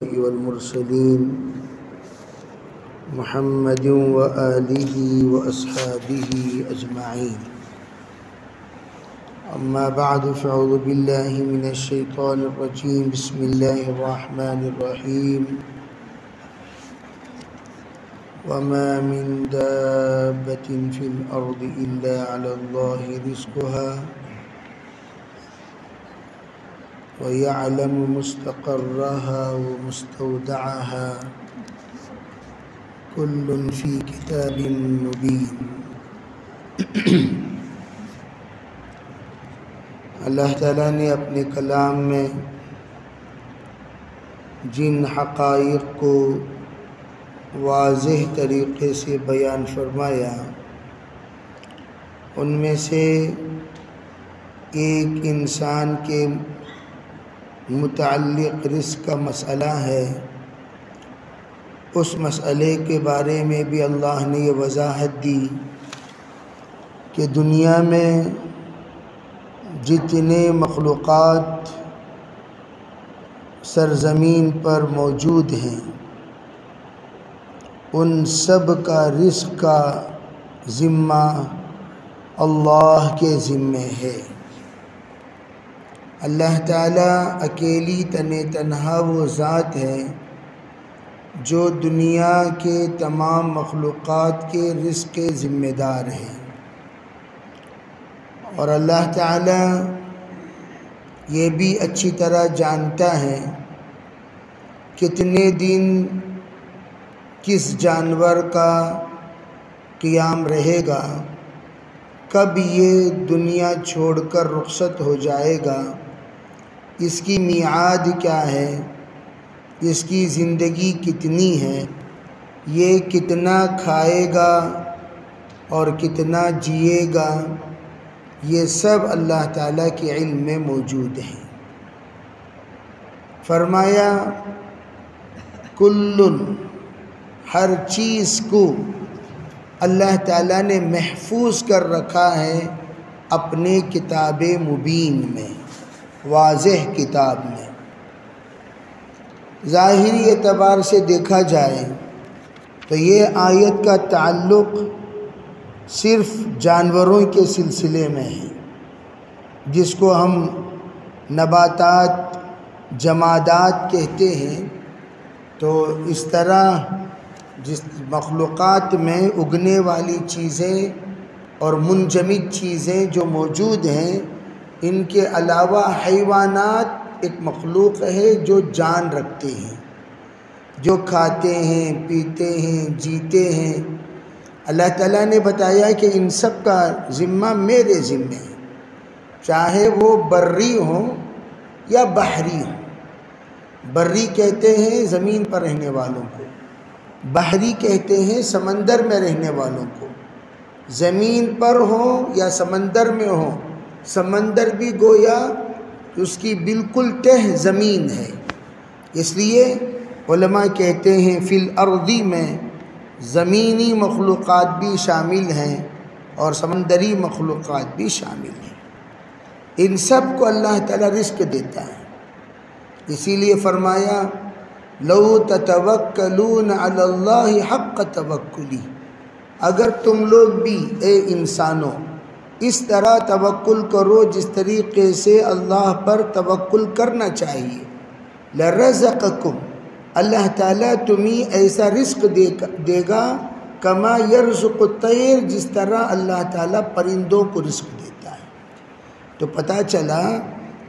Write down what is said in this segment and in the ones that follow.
والمرسلين محمد وآله وأصحابه أجمعين. أما بعد فأعوذ بالله من الشيطان الرجيم. بسم الله الرحمن الرحيم. وما من دابة في الأرض إلا على الله رزقها ويعلم مستقرها ومستودعها كل في كتاب مبين. اللہ تعالیٰ نے اپنے کلام میں جن حقائق کو واضح طریقے سے بیان فرمایا ان میں سے ایک انسان کے متعلق رزق کا مسئلہ ہے. اس مسئلے کے بارے میں بھی اللہ نے یہ وضاحت دی کہ دنیا میں جتنے مخلوقات سرزمین پر موجود ہیں ان سب کا رزق کا ذمہ اللہ کے ذمے ہے. اللہ تعالیٰ اکیلی تنہا وہ ذات ہے جو دنیا کے تمام مخلوقات کے رزق کے ذمہ دار ہے، اور اللہ تعالیٰ یہ بھی اچھی طرح جانتا ہے کتنے دن کس جانور کا قیام رہے گا، کب یہ دنیا چھوڑ کر رخصت ہو جائے گا، اس کی میعاد کیا ہے، اس کی زندگی کتنی ہے، یہ کتنا کھائے گا اور کتنا جیے گا، یہ سب اللہ تعالیٰ کے علم میں موجود ہے. فرمایا کل، ہر چیز کو اللہ تعالیٰ نے محفوظ کر رکھا ہے اپنے کتاب مبین میں، واضح کتاب میں. ظاہری اعتبار سے دیکھا جائے تو یہ آیت کا تعلق صرف جانوروں کے سلسلے میں ہے، جس کو ہم نباتات جمادات کہتے ہیں. تو اس طرح جس مخلوقات میں اگنے والی چیزیں اور منجمد چیزیں جو موجود ہیں، ان کے علاوہ حیوانات ایک مخلوق ہے جو جان رکھتے ہیں، جو کھاتے ہیں، پیتے ہیں، جیتے ہیں. اللہ تعالیٰ نے بتایا کہ ان سب کا ذمہ میرے ذمہ ہے، چاہے وہ بری ہوں یا بحری ہوں. بری کہتے ہیں زمین پر رہنے والوں کو، بحری کہتے ہیں سمندر میں رہنے والوں کو. زمین پر ہوں یا سمندر میں ہوں، سمندر بھی گویا اس کی بالکل تہ زمین ہے. اس لیے علماء کہتے ہیں فی الارضی میں زمینی مخلوقات بھی شامل ہیں اور سمندری مخلوقات بھی شامل ہیں. ان سب کو اللہ تعالیٰ رزق دیتا ہے. اسی لیے فرمایا لو تتوکلون علی اللہ حق توکلی، اگر تم لوگ بھی اے انسانوں اس طرح توکل کرو جس طریقے سے اللہ پر توکل کرنا چاہیے، لرزقکم، اللہ تعالیٰ تمہیں ایسا رزق دے گا، کما یرزق الطیر، جس طرح اللہ تعالیٰ پرندوں کو رزق دیتا ہے. تو پتہ چلا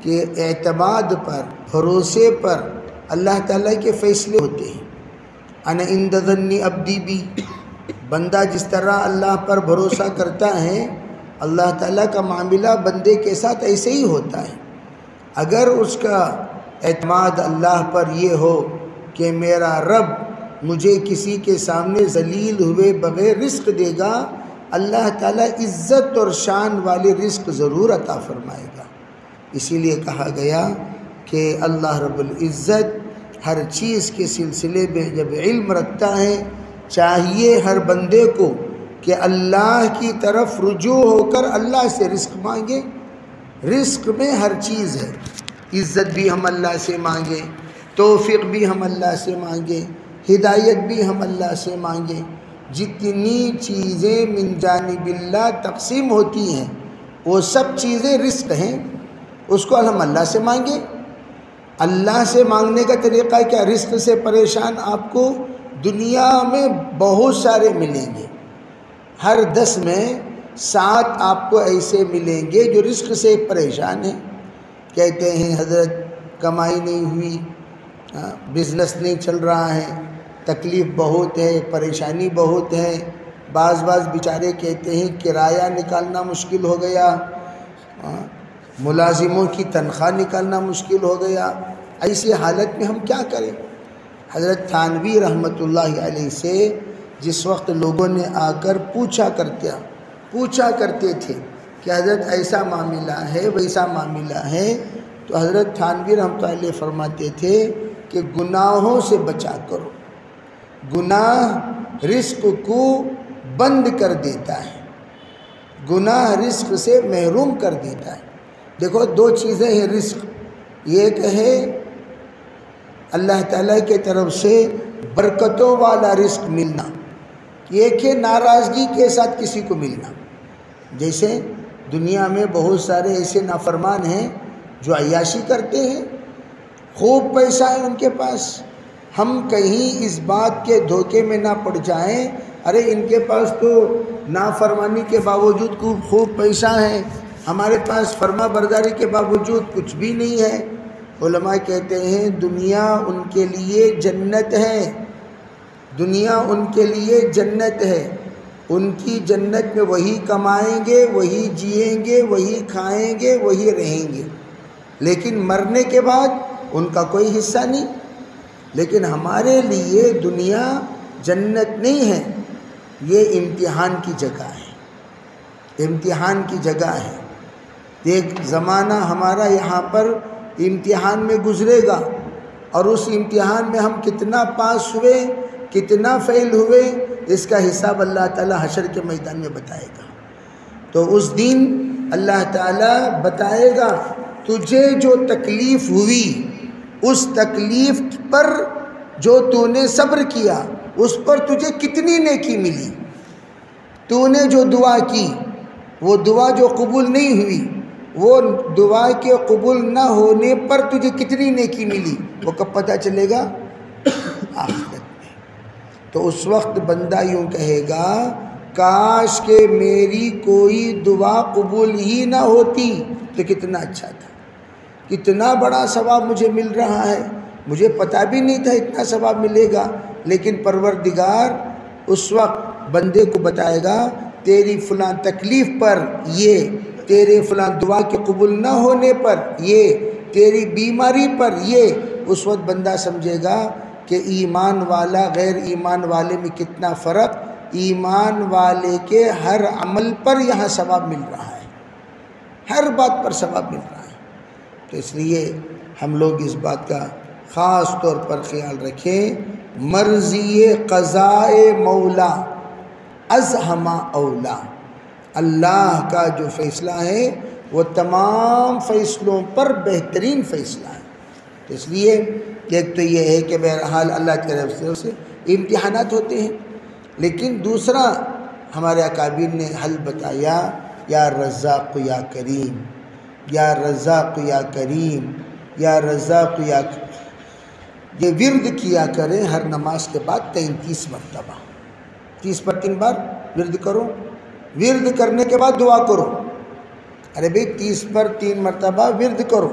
کہ اعتماد پر، بھروسے پر اللہ تعالیٰ کے فیصلے ہوتے ہیں. انا عند ظن عبدی بھی، بندہ جس طرح اللہ پر بھروسہ کرتا ہے، اللہ تعالیٰ کا معاملہ بندے کے ساتھ ایسے ہی ہوتا ہے. اگر اس کا اعتماد اللہ پر یہ ہو کہ میرا رب مجھے کسی کے سامنے ذلیل ہوئے بغیر رزق دے گا، اللہ تعالیٰ عزت اور شان والے رزق ضرور عطا فرمائے گا. اسی لیے کہا گیا کہ اللہ رب العزت ہر چیز کے سلسلے میں جب علم رکھتا ہے، چاہیے ہر بندے کو کہ اللہ کی طرف رجوع ہو کر اللہ سے رزق مانگے. رزق میں ہر چیز ہے، عزت بھی ہم اللہ سے مانگیں، توفیق بھی ہم اللہ سے مانگیں، ہدایت بھی ہم اللہ سے مانگیں۔ جتنی چیزیں من جانب اللہ تقسیم ہوتی ہیں وہ سب چیزیں رزق ہیں، اس کو ہم اللہ سے مانگیں۔ اللہ سے مانگنے کا طریقہ کیا؟ رزق سے پریشان آپ کو دنیا میں بہت سارے ملیں گے، ہر 10 میں 7 آپ کو ایسے ملیں گے جو رزق سے پریشان ہیں۔ کہتے ہیں حضرت کمائی نہیں ہوئی، بزنس نہیں چل رہا ہے، تکلیف بہت ہے، پریشانی بہت ہے۔ بعض بیچارے کہتے ہیں کرایہ نکالنا مشکل ہو گیا، ملازموں کی تنخواہ نکالنا مشکل ہو گیا۔ ایسی حالت میں ہم کیا کریں؟ حضرت تھانوی رحمۃ اللہ علیہ سے جس وقت لوگوں نے آ کر پوچھا کرتے تھے کہ حضرت ایسا معاملہ ہے ویسا معاملہ ہے، تو حضرت تھانوی رحمۃ اللہ علیہ فرماتے تھے کہ گناہوں سے بچا کرو، گناہ رزق کو بند کر دیتا ہے، گناہ رزق سے محروم کر دیتا ہے۔ دیکھو 2 چیزیں ہیں رزق، ایک ہے اللہ تعالیٰ کے طرف سے برکتوں والا رزق ملنا، ایک ہے ناراضگی کے ساتھ کسی کو ملنا۔ جیسے دنیا میں بہت سارے ایسے نافرمان ہیں جو عیاشی کرتے ہیں، خوب پیسہ ہے ان کے پاس، ہم کہیں اس بات کے دھوکے میں نہ پڑ جائیں ارے ان کے پاس تو نافرمانی کے باوجود خوب پیسہ ہے، ہمارے پاس فرما برداری کے باوجود کچھ بھی نہیں ہے۔ علماء کہتے ہیں دنیا ان کے لیے جنت ہے، دنیا ان کے لیے جنت ہے، ان کی جنت میں وہی کمائیں گے، وہی جئیں گے، وہی کھائیں گے، وہی رہیں گے، لیکن مرنے کے بعد ان کا کوئی حصہ نہیں۔ لیکن ہمارے لیے دنیا جنت نہیں ہے، یہ امتحان کی جگہ ہے، امتحان کی جگہ ہے۔ ایک زمانہ ہمارا یہاں پر امتحان میں گزرے گا، اور اس امتحان میں ہم کتنا پاس ہوئے، کتنا فیل ہوئے، اس کا حساب اللہ تعالیٰ حشر کے میدان میں بتائے گا۔ تو اس دن اللہ تعالیٰ بتائے گا تجھے جو تکلیف ہوئی، اس تکلیف پر جو تو نے صبر کیا، اس پر تجھے کتنی نیکی ملی، تو نے جو دعا کی، وہ دعا جو قبول نہیں ہوئی، وہ دعا کے قبول نہ ہونے پر تجھے کتنی نیکی ملی، وہ کب پتہ چلے گا؟ آخرت میں۔ تو اس وقت بندہ یوں کہے گا کاش کہ میری کوئی دعا قبول ہی نہ ہوتی تو کتنا اچھا تھا، کتنا بڑا ثواب مجھے مل رہا ہے، مجھے پتہ بھی نہیں تھا اتنا ثواب ملے گا۔ لیکن پروردگار اس وقت بندے کو بتائے گا تیری فلاں تکلیف پر یہ، تیرے فلاں دعا کے قبول نہ ہونے پر یہ، تیری بیماری پر یہ۔ اس وقت بندہ سمجھے گا کہ ایمان والا غیر ایمان والے میں کتنا فرق، ایمان والے کے ہر عمل پر یہاں ثواب مل رہا ہے، ہر بات پر ثواب مل رہا ہے۔ تو اس لیے ہم لوگ اس بات کا خاص طور پر خیال رکھیں، مرضی قضاء مولا از ہما اولا، اللہ کا جو فیصلہ ہے وہ تمام فیصلوں پر بہترین فیصلہ ہے۔ تو اس لیے ایک تو یہ ہے کہ بہرحال اللہ کی طرف سے امتحانات ہوتے ہیں، لیکن دوسرا ہمارے اکابر نے حل بتایا، یا رزاق یا کریم، یا رزاق یا کریم، یا رزاق یا کریم۔ یہ ورد کیا کریں ہر نماز کے بعد 33 مرتبہ، 30 پر 3 بار ورد کرو، ورد کرنے کے بعد دعا کرو۔ ارے بھئی 30 پر 3 مرتبہ ورد کرو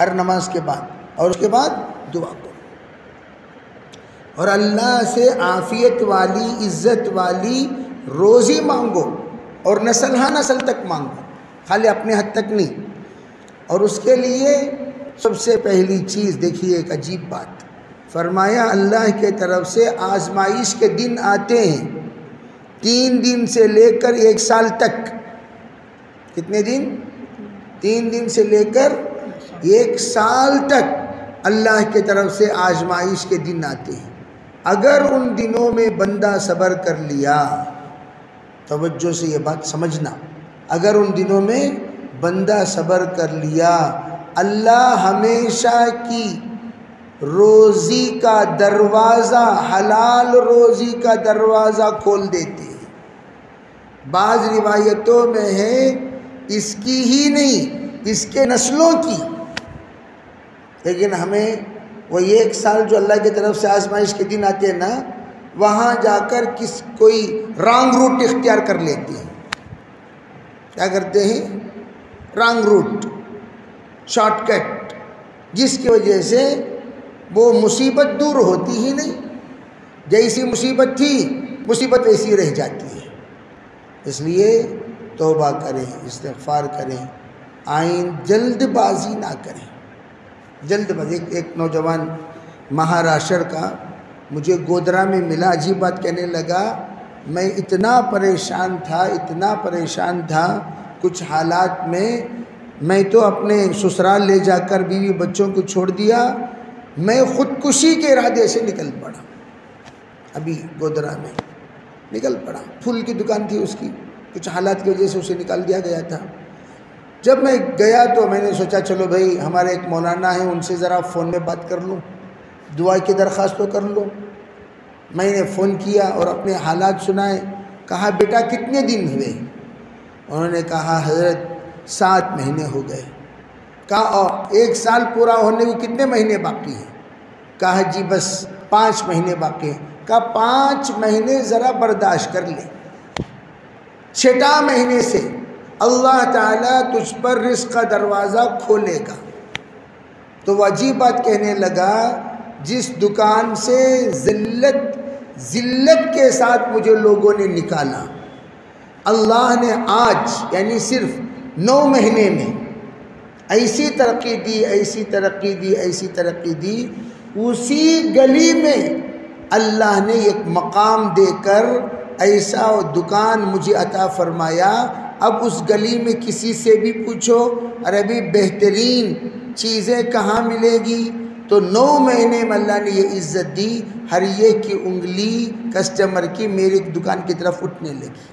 ہر نماز کے بعد، اور اس کے بعد دعا کرو، اور اللہ سے عافیت والی، عزت والی روزی مانگو، اور نسل ہاں نسل تک مانگو، خالی اپنے حد تک نہیں۔ اور اس کے لیے سب سے پہلی چیز دیکھیے، ایک عجیب بات فرمایا، اللہ کے طرف سے آزمائش کے دن آتے ہیں 3 دن سے لے کر 1 سال تک۔ کتنے دن؟ 3 دن سے لے کر 1 سال تک اللہ کی طرف سے آزمائش کے دن آتے ہیں۔ اگر ان دنوں میں بندہ صبر کر لیا، توجہ سے یہ بات سمجھنا، اگر ان دنوں میں بندہ صبر کر لیا، اللہ ہمیشہ کی روزی کا دروازہ، حلال روزی کا دروازہ کھول دیتے ہیں۔ بعض روایتوں میں ہے اس کی ہی نہیں، اس کے نسلوں کی، لیکن ہمیں وہ 1 سال جو اللہ کی طرف سے آزمائش کے دن آتے ہیں نا، وہاں جا کر کوئی رانگ روٹ اختیار کر لیتے ہیں۔ کیا کرتے ہیں؟ رانگ روٹ، شارٹ کٹ، جس کی وجہ سے وہ مصیبت دور ہوتی ہی نہیں، جیسی مصیبت تھی مصیبت ویسی رہ جاتی ہے۔ اس لیے توبہ کریں، استغفار کریں، جلد بازی نہ کریں۔ جلد بازی، ایک نوجوان مہاراشٹر کا مجھے گودرا میں ملا، عجیب بات کہنے لگا، میں اتنا پریشان تھا کچھ حالات میں تو اپنے سسرال لے جا کر بیوی بچوں کو چھوڑ دیا، میں خودکشی کے ارادے سے نکل پڑا۔ ابھی گودرا میں نکل پڑا، پھول کی دکان تھی اس کی، کچھ حالات کی وجہ سے اسے نکال دیا گیا تھا۔ جب میں گیا تو میں نے سوچا چلو بھائی ہمارے ایک مولانا ہیں، ان سے ذرا فون میں بات کر لوں، دعا کی درخواست تو کر لوں۔ میں نے فون کیا اور اپنے حالات سنائے۔ کہا بیٹا کتنے دن ہوئے؟ انہوں نے کہا حضرت 7 مہینے ہو گئے۔ کہا اور 1 سال پورا ہونے کو کتنے مہینے باقی ہیں؟ کہا جی بس 5 مہینے باقی ہیں۔ کہا 5 مہینے ذرا برداشت کر لے، 6 مہینے سے اللہ تعالیٰ تجھ پر رزق کا دروازہ کھولے گا۔ تو وہ عجیب بات کہنے لگا، جس دکان سے ذلت کے ساتھ مجھے لوگوں نے نکالا، اللہ نے آج یعنی صرف 9 مہینے میں ایسی ترقی دی، اسی گلی میں اللہ نے ایک مقام دے کر ایسا دکان مجھے عطا فرمایا۔ اب اس گلی میں کسی سے بھی پوچھو عربی بہترین چیزیں کہاں ملے گی، تو 9 مہینے میں اللہ نے یہ عزت دی، ہر ایک کی انگلی کسٹمر کی میری دکان کی طرف اٹھنے لگی۔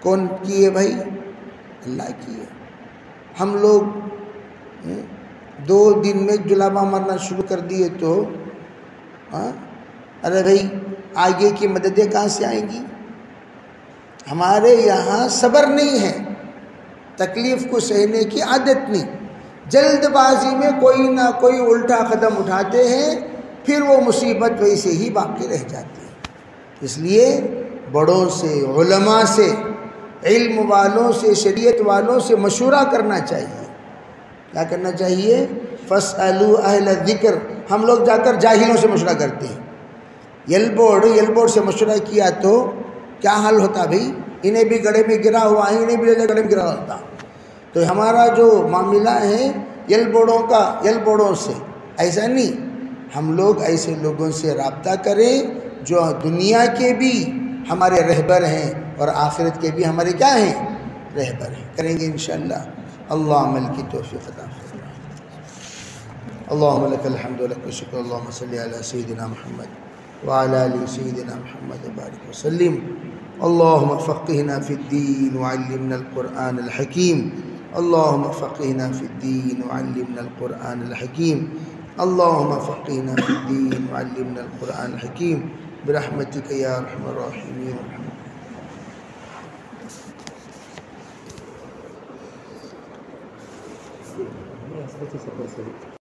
کون کی ہے بھائی؟ اللہ کی ہے۔ ہم لوگ 2 دن میں جلابہ مارنا شروع کر دیے تو ارے بھائی آگے کی مددیں کہاں سے آئیں گی؟ ہمارے یہاں صبر نہیں ہے، تکلیف کو سہنے کی عادت نہیں، جلد بازی میں کوئی نہ کوئی الٹا قدم اٹھاتے ہیں، پھر وہ مصیبت ویسے ہی باقی رہ جاتی ہے۔ اس لیے بڑوں سے، علماء سے، علم والوں سے، شریعت والوں سے مشورہ کرنا چاہیے۔ کیا کرنا چاہیے؟ فَاسْأَلُوا أَهْلَ الذِّكْرِ۔ ہم لوگ جا کر جاہلوں سے مشورہ کرتے ہیں۔ یل بورڈ سے مشورہ کیا تو کیا حال ہوتا بھائی؟ انہیں بھی گڑھے میں گرا ہوا ہے، انہیں بھی گڑھے میں گرا ہوتا۔ تو ہمارا جو معاملہ ہے یل بورڈوں سے ایسا نہیں، ہم لوگ ایسے لوگوں سے رابطہ کریں جو دنیا کے بھی ہمارے رہبر ہیں اور آخرت کے بھی ہمارے کیا ہیں؟ رہبر ہیں۔ کریں گے انشاءاللہ۔ اللہ عمل کی توفیق عطا فرمائے۔ اللہم لک الحمد و لک الشکر، اللہم صلی علی سیدنا محمد وعلی آل سیدنا محمد وبارک وسلم۔ اللہم فقہنا فی الدین وعلمنا القرآن الحکیم، اللہم فقہنا فی الدین وعلمنا القرآن الحکیم، اللہم فقہنا فی الدین وعلمنا القرآن الحکیم برحمتک یا ارحم الراحمین۔